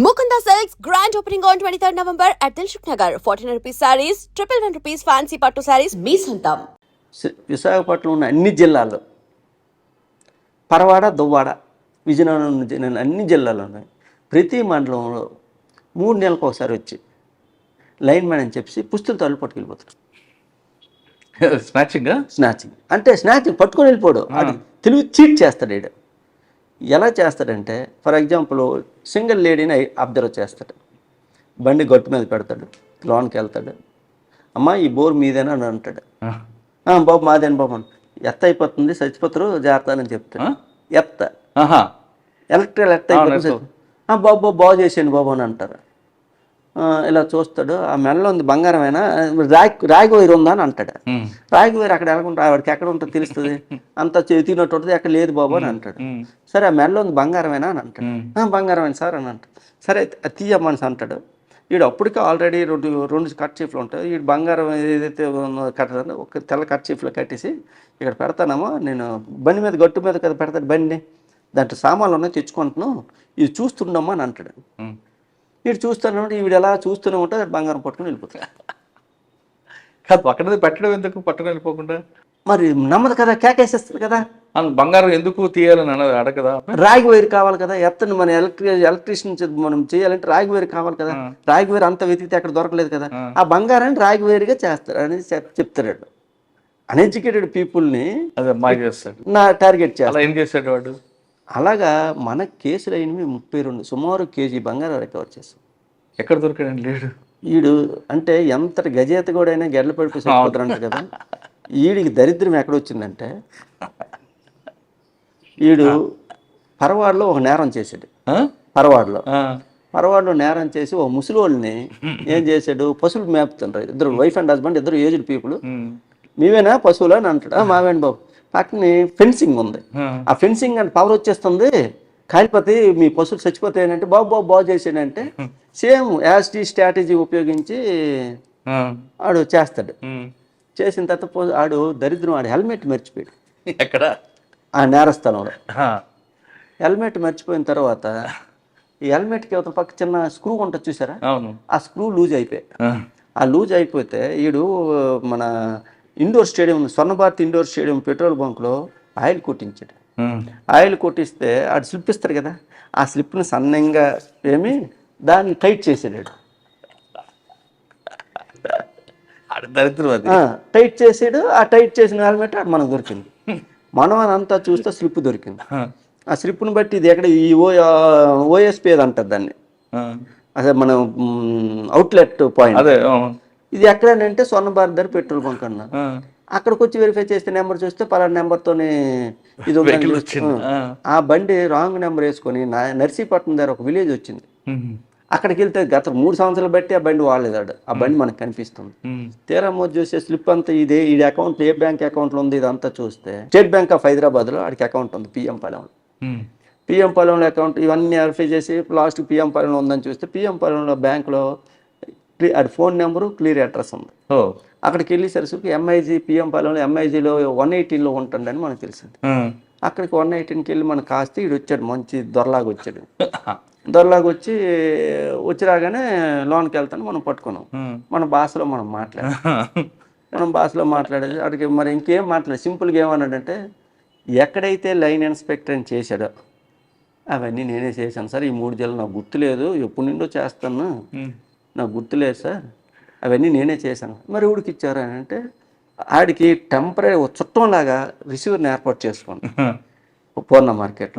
Mukunda Silks grand opening on 23rd November at Dilshuk Nagar. 1400 rupees sarees, 111 rupees fancy pattu sarees, మీ సొంతం. విశాఖపట్నం ఉన్న అన్ని జిల్లాల్లో పరవాడ దువ్వాడ విజయనగరం అన్ని జిల్లాల్లో ఉన్నాయి. ప్రతి మండలంలో 3 నెలలకు ఒకసారి వచ్చి లైన్ మ్యాన్ అని చెప్పి పుస్తులు తల్లు పట్టుకెళ్ళిపోతాడు. స్నాచింగ్ అంటే స్నాచింగ్ పట్టుకొని వెళ్ళిపోడు, అది తెలివి చీట్ చేస్తాడు. ఈడ ఎలా చేస్తాడంటే, ఫర్ ఎగ్జాంపుల్ సింగిల్ లేడీని అబ్జర్వ్ చేస్తాడు, బండి గట్టు మీద పెడతాడు, లోన్కి వెళ్తాడు, అమ్మ ఈ బోర్ మీదేనా అని అంటాడు. బాబు మాదేనా బాబు అని, ఎత్త అయిపోతుంది చచ్చిపోతారు జాగ్రత్త అని చెప్తాడు. ఎత్త ఎలక్ట్రికల్ అయిపోతుంది, బాబు బాగు చేసేయండి బాబు అని అంటారు. ఇలా చూస్తాడు, ఆ మెడలో ఉంది బంగారమైనా రాగి వైర్ ఉందా అని అంటాడు. రాగి వైర్ అక్కడ ఎలాగుంటా, వాడికి ఎక్కడ ఉంటుందో తెలుస్తుంది, అంత తినట్టు ఉంటుంది, ఎక్కడ లేదు బాబు అని అంటాడు. సరే ఆ మెడలో ఉంది బంగారమైనా అని అంటాడు. బంగారమైన సార్ అని అంటాడు. సరే అది తీయమని అంటాడు. వీడు అప్పటికే ఆల్రెడీ రెండు కట్ చీఫ్లు ఉంటాయి. వీడు బంగారం ఏదైతే కట్టదో ఒక తెల్ల కట్ చీఫ్లో కట్టేసి ఇక్కడ పెడతానమ్మా, నేను బండి మీద గట్టు మీద కదా పెడతాడు బండి, దాంట్లో సామాన్లు ఉన్నాయి తెచ్చుకుంటున్నాను, ఇది చూస్తుండమ్మా అని అంటాడు. వీడు చూస్తాను, వీడు ఎలా చూస్తూనే ఉంటే అది బంగారం పట్టుకుని వెళ్ళిపోతాడు. కాదు అక్కడ పెట్టడం ఎందుకు, పట్టుకుని వెళ్ళిపోకుండా మరి నమ్మదు కదా, కేకేసేస్తుంది కదా. బంగారం ఎందుకు తీయాలని అన్నది అడగదా. రాగి వైర్ కావాలి కదా, ఎత్తని మన ఎలక్ట్రీషియన్ మనం చేయాలంటే రాగి వైర్ కావాలి కదా. రాగి వైర్ అంత వెతికితే అక్కడ దొరకలేదు కదా, ఆ బంగారాన్ని రాగి వైర్గా చేస్తారు అనేది చెప్తాడు. అన్ఎడ్యుకేటెడ్ పీపుల్ని నా టార్గెట్ చేస్తాడు. ఏం చేస్తాడు వాడు? అలాగా మన కేసులు అయినవి 32 సుమారు కేజీ బంగారం రికవర్ చేస్తాం. ఎక్కడ దొరికాడండి లేడు ఈడు? అంటే ఎంత గజేత కూడా అయినా గెడ్ల పడిపోతారంట కదా. ఈడికి దరిద్రం ఎక్కడొచ్చిందంటే, ఈడు పరవాడలో ఒక నేరం చేశాడు. పరవాడలో నేరం చేసి ఒక ముసలి వాళ్ళని ఏం చేశాడు, పశువులు మేపుతుంటారు, ఇద్దరు వైఫ్ అండ్ హస్బెండ్, ఇద్దరు ఏజ్డ్ పీపుల్. మీవేనా పశువులు అని అంటాడు. మావేండి బాబు, పక్కనే ఫెన్సింగ్ ఉంది, ఆ ఫెన్సింగ్ అంటే పవర్ వచ్చేస్తుంది, కాలిపోతే మీ పశువులు చచ్చిపోతాయనంటే, బాగు చేసాడంటే సేమ్ యాజ్ టీ స్ట్రాటజీ ఉపయోగించి ఆడు చేస్తాడు. చేసిన తర్వాత ఆడు దరిద్రం, ఆడు హెల్మెట్ మర్చిపోయాడు. ఎక్కడ? ఆ నేరస్థలంలో హెల్మెట్ మర్చిపోయిన తర్వాత ఈ హెల్మెట్కి అవతల పక్క చిన్న స్క్రూ ఉంటుంది చూసారా, ఆ స్క్రూ లూజ్ అయిపోయాయి. ఆ లూజ్ అయిపోతే ఈడు మన indoor stadium, Swarnabharathi indoor stadium petrol బంక్లో ఆయిల్ కొట్టించాడు. ఆయిల్ కొట్టిస్తే ఆడు స్లిప్ ఇస్తారు కదా, ఆ స్లిప్ని సన్నంగా ఏమి దాన్ని టైట్ చేసాడు. టైట్ చేసాడు. ఆ టైట్ చేసిన హెల్మెట్ అది మనకు దొరికింది. మనం అదంతా చూస్తే స్లిప్ దొరికింది. ఆ స్లిప్ను బట్టి ఇది ఎక్కడ, ఈ ఓఎస్పీ అది అంటారు దాన్ని, అసలు మనం అవుట్లెట్ పాయింట్, ఇది ఎక్కడనంటే స్వర్ణభారత్ దగ్గర పెట్రోల్ బంక్ అన్నారు. అక్కడికి వచ్చి వెరిఫై చేస్తే నెంబర్ చూస్తే పలానా నెంబర్తోనే ఇది ఉందని, ఆ బండి రాంగ్ నెంబర్ వేసుకొని నర్సీపట్నం దగ్గర ఒక విలేజ్ వచ్చింది. అక్కడికి వెళ్తే గత 3 సంవత్సరాలు బట్టి ఆ బండి వాడలేదు. ఆ బండి మనకు కనిపిస్తుంది. తీరా చూస్తే స్లిప్ అంతా ఇదే, ఈ అకౌంట్ ఏ బ్యాంక్ అకౌంట్లో ఉంది ఇదంతా చూస్తే స్టేట్ బ్యాంక్ ఆఫ్ హైదరాబాద్లో ఆడికి అకౌంట్ ఉంది, పిఎం పాలెంలో. పిఎం పాలెంలో అకౌంట్ ఇవన్నీ వెరిఫై చేసి లాస్ట్ పిఎం పాలెంలో ఉందని చూస్తే పిఎం పాలెంలో బ్యాంకులో అది ఫోన్ నెంబరు, క్లియర్ అడ్రస్ ఉంది. అక్కడికి వెళ్ళేసరికి ఎంఐజీ పిఎం పాలెంలో ఎంఐజీలో 118లో ఉంటుందని మనకు తెలిసింది. అక్కడికి 118కి వెళ్ళి మనకు కాస్తే ఈడు వచ్చాడు, మంచి దొరలాగా వచ్చాడు. దొరలాగా వచ్చి రాగానే లోన్కి వెళ్తాను మనం పట్టుకున్నాం. మన భాషలో మనం మాట్లాడేది అక్కడికి మరి ఇంకేం మాట్లాడదు. సింపుల్గా ఏమన్నాడంటే, ఎక్కడైతే లైన్ ఇన్స్పెక్టర్ అని చేశాడో అవన్నీ నేనే చేశాను సార్, ఈ 3 జిల్లాలు నాకు గుర్తులేదు, ఎప్పుడు నిండో చేస్తాను, నాకు గుర్తులేదు సార్, అవన్నీ నేనే చేశాను. మరి ఊడికి ఇచ్చారు అని అంటే, ఆడికి టెంపరీ చుట్టంలాగా రిసీవర్ని ఏర్పాటు చేసుకోండి పూర్ణ మార్కెట్.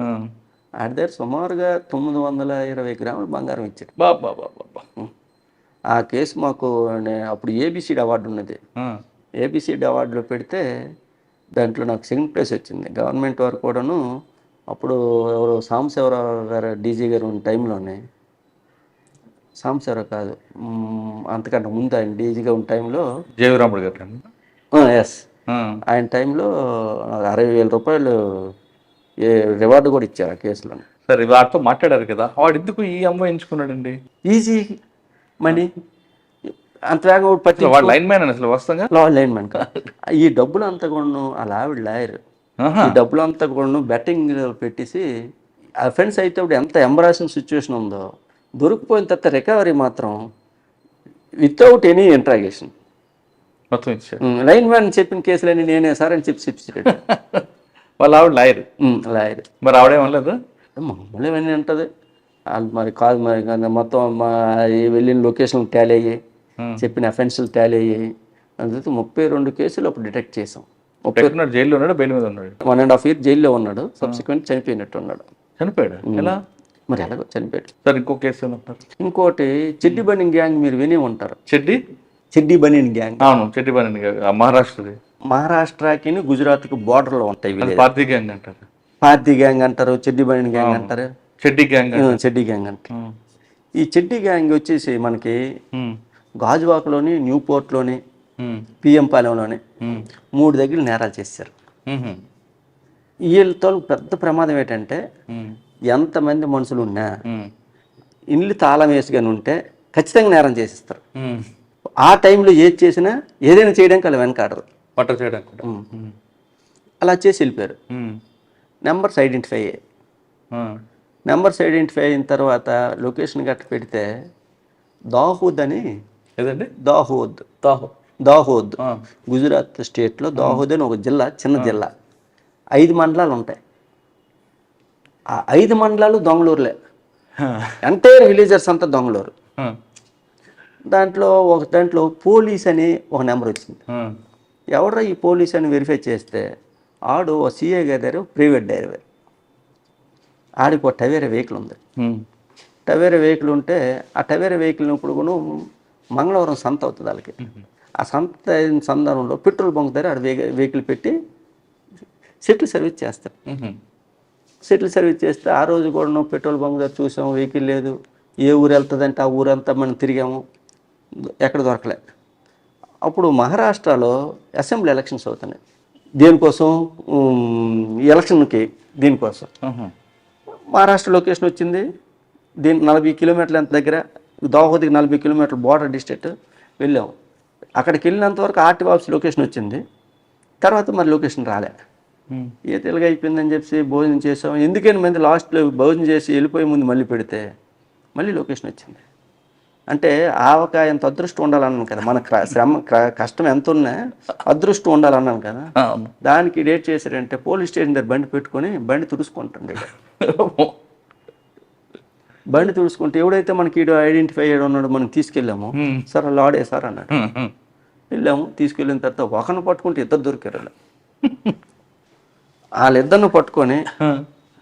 ఆడి దగ్గర సుమారుగా 920 గ్రాముల బంగారం ఇచ్చాడు. ఆ కేసు మాకు అప్పుడు ఏబిసిడి అవార్డు ఉన్నది. ఏబిసిడి అవార్డులో పెడితే దాంట్లో నాకు సెకండ్ ప్లేస్ వచ్చింది. గవర్నమెంట్ వారు కూడాను అప్పుడు ఎవరు సాంబశివరావు గారు డీజీ గారు ఉన్న టైంలోనే, సాంబశివరావు కాదు అంతకంటే ముందు ఆయన డీజీగా ఉన్న టైంలో జయరాముడు గారు, ఎస్, ఆయన టైంలో 60,000 రూపాయలు రివార్డు కూడా ఇచ్చారు ఆ కేసులో. సరే వాటితో మాట్లాడారు కదా, వాడు ఎందుకు ఈ అమ్మాయి ఎంచుకున్నాడండి? ఈజీ మనీ అంత వేగం లైన్ మ్యాన్ అసలు వస్తాగా లైన్ మ్యాన్ కాదు. ఈ డబ్బులు అంతా కూడా అలా ఆవిడ లాయర్, ఈ డబ్బులు అంతా కూడా బెట్టింగ్ పెట్టేసి ఆ ఫ్రెండ్స్ అయితే ఇప్పుడు ఎంత ఎంబరాసింగ్ సిచ్యువేషన్ ఉందో, దొరికిపోయిన తర్వాత రికవరీ మాత్రం వితౌట్ ఎనీ ఇంట్రాగేషన్. మొత్తం ఇచ్చారు. లైన్ మ్యాన్ చెప్పిన కేసులని నేనే సార్ అని చెప్పి వాళ్ళ ఆవిడ లాయర్. లాయర్. మరి ఆవిడేమనలేదు? మామూలు ఇవన్నీ ఉంటుంది. వాళ్ళు మరి కాదు మరి మొత్తం మా వెళ్ళిన లొకేషన్ టాలీ అయ్యాయి, చెప్పిన అఫెన్సులు టాలీ అయ్యాయి. అందుకే 32 కేసులు అప్పుడు డిటెక్ట్ చేసాం. జైల్లో ఉన్నాడు, బెయిల్ మీద ఉన్నాడు. 1.5 year జైల్లో ఉన్నాడు. సబ్సిక్వెంట్ చనిపోయినట్టు ఉన్నాడు. చనిపోయాడు? ఎలా? మరి ఎలాగో చనిపోయాడు సార్. ఇంకో కేసు ఏమంటారు? ఇంకోటి చెడ్డి బనియన్ గ్యాంగ్, మీరు విని ఉంటారు. చెడ్డి బనియన్ గ్యాంగ్. అవును, చెడ్డి బనియన్ గ్యాంగ్ మహారాష్ట్రది. మహారాష్ట్రకి గుజరాత్కి బార్డర్లో ఉంటాయి. పార్టీ గ్యాంగ్ అంటారు, పార్టీ గ్యాంగ్ అంటారు, చెడ్డి బనియన్ గ్యాంగ్ అంటారు, చెడ్డి గ్యాంగ్ అంటారు. ఈ చెడ్డి గ్యాంగ్ వచ్చేసి మనకి గాజువాకలోని, న్యూపోర్ట్లోని, పిఎం పాలెంలోని 3 దగ్గర నేరాలు చేశారు. వీళ్ళతో పెద్ద ప్రమాదం ఏంటంటే ఎంతమంది మనుషులు ఉన్నా ఇల్లు తాళం వేసుకొని ఉంటే ఖచ్చితంగా నేరం చేసిస్తారు. ఆ టైంలో ఏది చేసినా ఏదైనా చేయడానికి వాళ్ళు వెనకాడరు. అలా చేసి వెళ్ళిపోయారు. నెంబర్స్ ఐడెంటిఫై అయ్యాయి. నెంబర్స్ ఐడెంటిఫై అయిన తర్వాత లొకేషన్ గట్ట పెడితే దాహూద్ అని, ఏదండి దాహోద్ గుజరాత్ స్టేట్లో దాహోద్ అని ఒక జిల్లా, చిన్న జిల్లా. 5 మండలాలు ఉంటాయి. ఆ 5 మండలాలు దొంగలూరులే. ఎంటైర్ విలేజర్స్ అంతా దొంగలూరు. దాంట్లో పోలీస్ అని ఒక నెంబర్ వచ్చింది. ఎవడ్రా ఈ పోలీస్ అని వెరిఫై చేస్తే ఆడు సిఐ గారి దగ్గర ప్రైవేట్ డ్రైవర్. ఆడికి ఒక టవేరా వెహికల్ ఉంది. టవేరా వెహికల్ ఉంటే ఆ టవేరా వెహికల్ ఇప్పుడు కూడా మంగళవారం సంత అవుతుంది వాళ్ళకి. ఆ సంత అయిన సందర్భంలో పెట్రోల్ బంక్ దగ్గర ఆడ వెహికల్ పెట్టి సెటిల్ సర్వీస్ చేస్తారు. సెటిల్ సర్వీస్ చేస్తే ఆ రోజు కూడా పెట్రోల్ బంక్ దగ్గర చూసాము, వెహికల్ లేదు. ఏ ఊరు వెళ్తుందంటే ఆ ఊరంతా మనం తిరిగాము, ఎక్కడ దొరకలే. అప్పుడు మహారాష్ట్రలో అసెంబ్లీ ఎలక్షన్స్ అవుతున్నాయి. దేనికోసం? ఎలక్షన్కి. దీనికోసం మహారాష్ట్ర లొకేషన్ వచ్చింది. దీని 40 కిలోమీటర్ల ఎంత దగ్గర, దాహోద్కి 40 కిలోమీటర్ల బార్డర్ డిస్ట్రిక్ట్ వెళ్ళాము. అక్కడికి వెళ్ళినంత వరకు ఆర్టీఓ ఆఫీస్ లొకేషన్ వచ్చింది. తర్వాత మరి లొకేషన్ రాలే. ఏ తెలుగు అయిపోయిందని చెప్పి భోజనం చేసాం. ఎందుకని మంది లాస్ట్లో భోజనం చేసి వెళ్ళిపోయే ముందు మళ్ళీ పెడితే మళ్ళీ లొకేషన్ వచ్చింది. అంటే ఆవకాయ ఎంత అదృష్టం ఉండాలన్నాను కదా, మన కష్టం ఎంత ఉన్నా అదృష్టం ఉండాలన్నాను కదా. దానికి డేట్ చేశారంటే పోలీస్ స్టేషన్ దగ్గర బండి పెట్టుకొని బండి తుడుచుకుంటాండి. బండి తుడుచుకుంటే ఎవడైతే మనకి ఐడెంటిఫై అయ్యాడు ఉన్నాడు మనం తీసుకెళ్ళాము. సార్ అలా ఆడే సార్ అన్నాడు. వెళ్ళాము, తీసుకెళ్ళిన తర్వాత ఒకరిని పట్టుకుంటే 2 దొరికారు. వాళ్ళిద్దరిని పట్టుకొని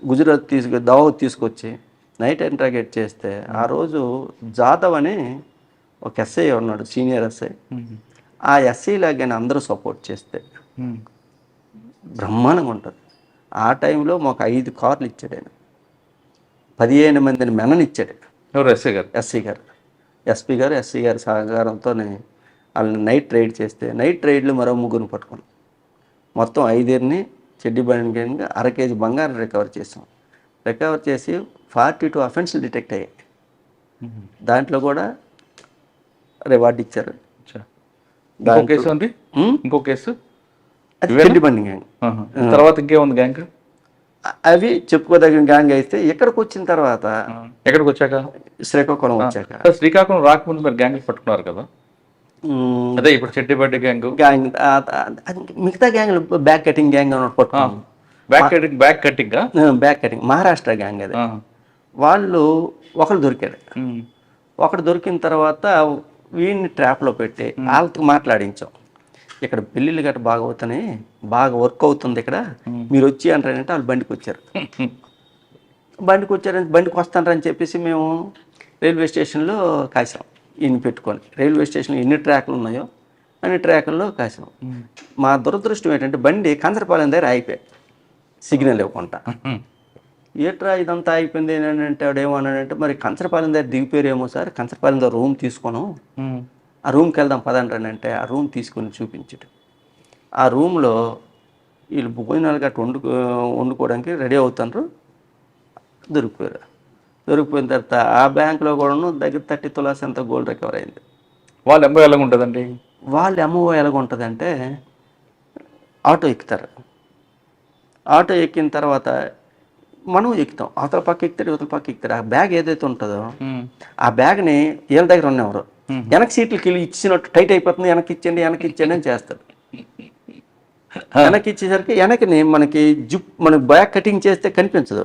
గుజరాత్ దావోద్ తీసుకొచ్చి నైట్ ఇంట్రాగేట్ చేస్తే ఆ రోజు జాదవ్ అని ఒక ఎస్ఐ ఉన్నాడు, సీనియర్ ఎస్ఐ. ఆ ఎస్ఐ లాగానే అందరూ సపోర్ట్ చేస్తే బ్రహ్మాండంగా ఉంటుంది. ఆ టైంలో మాకు 5 కార్లు ఇచ్చాడు ఆయన. 15 మందిని మెననిచ్చాడు. ఎవరు? ఎస్ఐ గారు. ఎస్పీ గారి సహకారంతో వాళ్ళని నైట్ రైడ్ చేస్తే నైట్ రైడ్లో మరో 3 పట్టుకున్నాం. మొత్తం 5 చెడ్డి బండి 1/2 kg బంగారం రికవర్ చేసాం. రికవర్ చేసి 42 అఫెన్స్లు డిటెక్ట్ అయ్యాయి. దాంట్లో కూడా రివార్డ్ ఇచ్చారు. ఇంకో కేసు అది చెడ్డి బండి గ్యాంగ్. తర్వాత ఇంకేముంది గ్యాంగ్? అవి చెప్పుకోదగిన గ్యాంగ్ అయితే ఇక్కడికి వచ్చిన తర్వాత, ఎక్కడికి వచ్చాక? శ్రీకాకుళం వచ్చాక. శ్రీకాకుళం రాకముందు మీరు గ్యాంగ్ పట్టుకున్నారు కదా. అదే ఇప్పుడు చెట్టిబడ్డి గ్యాంగ్. మిగతా గ్యాంగ్ బ్యాక్ కటింగ్ గ్యాంగ్ పట్టుకున్నాం. బ్యాక్ కటింగ్ మహారాష్ట్ర గ్యాంగ్ అది. వాళ్ళు ఒకరు దొరికాడు. ఒకడు దొరికిన తర్వాత వీడిని ట్రాప్లో పెట్టి వాళ్ళతో మాట్లాడించాం. ఇక్కడ పెళ్ళిళ్ళు గట్రా బాగా అవుతున్నాయి, బాగా వర్క్ అవుతుంది ఇక్కడ, మీరు వచ్చి అంటారంటే వాళ్ళు బండికి వచ్చారు. బండికి వస్తారని చెప్పేసి మేము రైల్వే స్టేషన్లో కాసాం. ఈయన పెట్టుకొని రైల్వే స్టేషన్లో ఎన్ని ట్రాక్లు ఉన్నాయో అన్ని ట్రాకుల్లో కాసాం. మా దురదృష్టం ఏంటంటే బండి కంచరపాలెం దగ్గర ఆగిపోయాయి, సిగ్నల్ ఇవ్వకుండా. ఏట్రా ఇదంతా అయిపోయింది ఏంటంటే ఆడేమన్నాడంటే, మరి కంచరపాలెం దగ్గర దిగిపోయారేమో సార్, కంచరపాలెం దగ్గర రూమ్ తీసుకోను, ఆ రూమ్కి వెళ్దాం పదండి అంటే ఆ రూమ్ తీసుకొని చూపించాడు. ఆ రూమ్లో వీళ్ళు భోజనాలు గట్ట వండుకోవడానికి రెడీ అవుతారు. దొరికిపోయారు. దొరికిపోయిన తర్వాత ఆ బ్యాంకులో కూడా దగ్గర 30 తులాస్ ఎంత గోల్డ్ రికవర్ అయింది. వాళ్ళు ఎంఓ ఎలాగుంటుందండి? వాళ్ళు ఎంఓ ఎలాగుంటుందంటే ఆటో ఎక్కుతారు. ఆటో ఎక్కిన తర్వాత మనం ఎక్కుతాం, అవతల పక్క ఎక్కుతాడు, యువతల పక్క ఎక్కుతాడు. ఆ బ్యాగ్ ఏదైతే ఉంటుందో ఆ బ్యాగ్ని వీళ్ళ దగ్గర ఉన్నవారు వెనక సీట్లకి వెళ్ళి ఇచ్చినట్టు టైట్ అయిపోతుంది, వెనక్కి ఇచ్చేయండి అని చేస్తాడు. వెనక్కి ఇచ్చేసరికి వెనకని మనకి జిప్, మన బ్యాగ్ కటింగ్ చేస్తే కనిపించదు,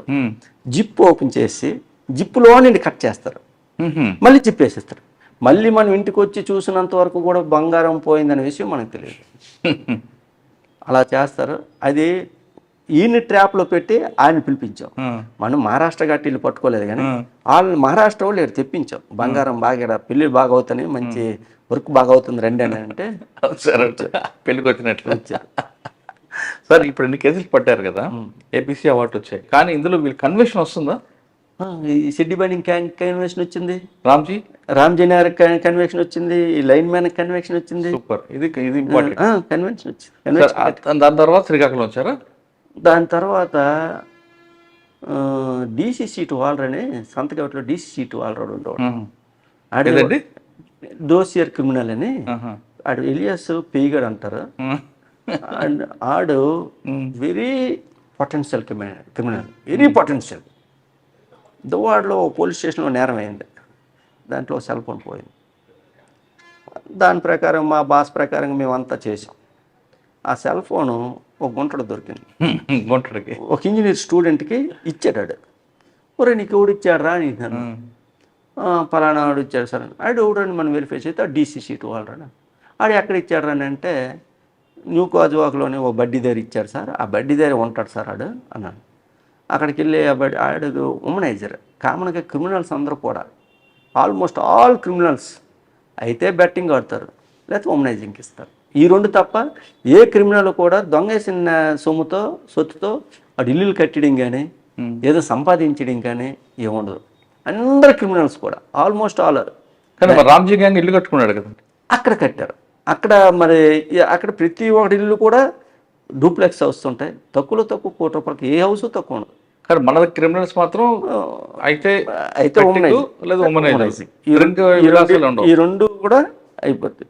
జిప్ ఓపెన్ చేసి జిప్పులో నుండి కట్ చేస్తారు, మళ్ళీ జిప్ వేసేస్తారు. మళ్ళీ మనం ఇంటికి వచ్చి చూసినంత వరకు కూడా బంగారం పోయిందనే విషయం మనకు తెలియదు. అలా చేస్తారు. అది ఈయన ట్రాప్లో పెట్టి ఆయన పిలిపించాం. మనం మహారాష్ట్ర గట్టి వీళ్ళు పట్టుకోలేదు, కానీ వాళ్ళు మహారాష్ట్ర వాళ్ళు ఇక్కడ తెప్పించాం. బంగారం బాగా పెళ్ళి బాగా అవుతాయి, మంచి వర్క్ బాగా అవుతుంది రండి అని అంటే సార్ పెళ్ళికి వచ్చినట్లు వచ్చారు. సార్ ఇప్పుడు ఎన్ని కేసులు పట్టారు కదా, ఏపీసీ అవార్డు వచ్చాయి, కానీ ఇందులో వీళ్ళు కన్వెన్షన్ వస్తుందా? ఈ షెడ్డి బైండింగ్ కన్వెన్షన్ వచ్చింది, రామ్జీ నగర్ కన్వెన్షన్ వచ్చింది, ఈ లైన్ మ్యాన్ కన్వెన్షన్ వచ్చింది. సూపర్, ఇది ఇంపార్టెంట్ కన్వెన్షన్ వచ్చింది. దాని తర్వాత శ్రీకాకుళం వచ్చారా? దాని తర్వాత డీసీ సీటు వాలర్ అని సంతకట్లో డీసీ సీటు వాలర్ ఉండేవాడు. ఆడే దోసియర్ క్రిమినల్ అని, ఆడు ఎలియాస్ పేయిగాడు అంటారు. అండ్ ఆడు very potential criminal, very potential. దువ్వాడలో పోలీస్ స్టేషన్లో నేరం అయింది, దాంట్లో సెల్ ఫోన్ పోయింది. దాని ప్రకారం మా బాస్ ప్రకారం మేమంతా చేసాం. ఆ సెల్ ఫోను ఒక గుంటడు దొరికింది, గుంటడికి ఒక ఇంజనీర్ స్టూడెంట్కి ఇచ్చాడు. ఒరే నీకు ఎవడు ఇచ్చాడు రా అని, పలానా వాడు ఇచ్చాడు సార్. ఆడు ఎవడని మనం వెరిఫై చేస్తే డీసీ సీటు వాళ్ళరా. ఆడు ఎక్కడ ఇచ్చాడు అని అంటే న్యూ కాజువాక్లోనే ఓ బడ్డీ దగ్గర ఇచ్చాడు సార్, ఆ బడ్డీ దగ్గర ఉంటాడు సార్ ఆడు అన్నాడు. అక్కడికి వెళ్ళి ఆడు ఉమనైజర్. కామన్గా క్రిమినల్స్ అందరూ కూడా ఆల్మోస్ట్ ఆల్ క్రిమినల్స్ అయితే బెట్టింగ్ ఆడతారు, లేకపోతే ఉమనైజింగ్కి ఇస్తారు. ఈ రెండు తప్ప ఏ క్రిమినల్ కూడా దొంగేసిన సొత్తుతో వాడు ఇల్లులు కట్టడం కానీ ఏదో సంపాదించడం కానీ ఏముండదు. అందరు క్రిమినల్స్ కూడా ఆల్మోస్ట్ ఆల్. కానీ రామ్జీ గ్యాంగ్ ఇల్లు కట్టుకున్నాడు కదా, అక్కడ కట్టారు. అక్కడ మరి అక్కడ ప్రతి ఒక్కటి ఇల్లు కూడా డూప్లెక్స్ హౌస్ ఉంటాయి, తక్కువ కోటి రూపాయలకి ఏ హౌస్ తక్కువ ఉండదు. కానీ మన క్రిమినల్స్ మాత్రం అయితే ఈ రెండు కూడా అయిపోతుంది.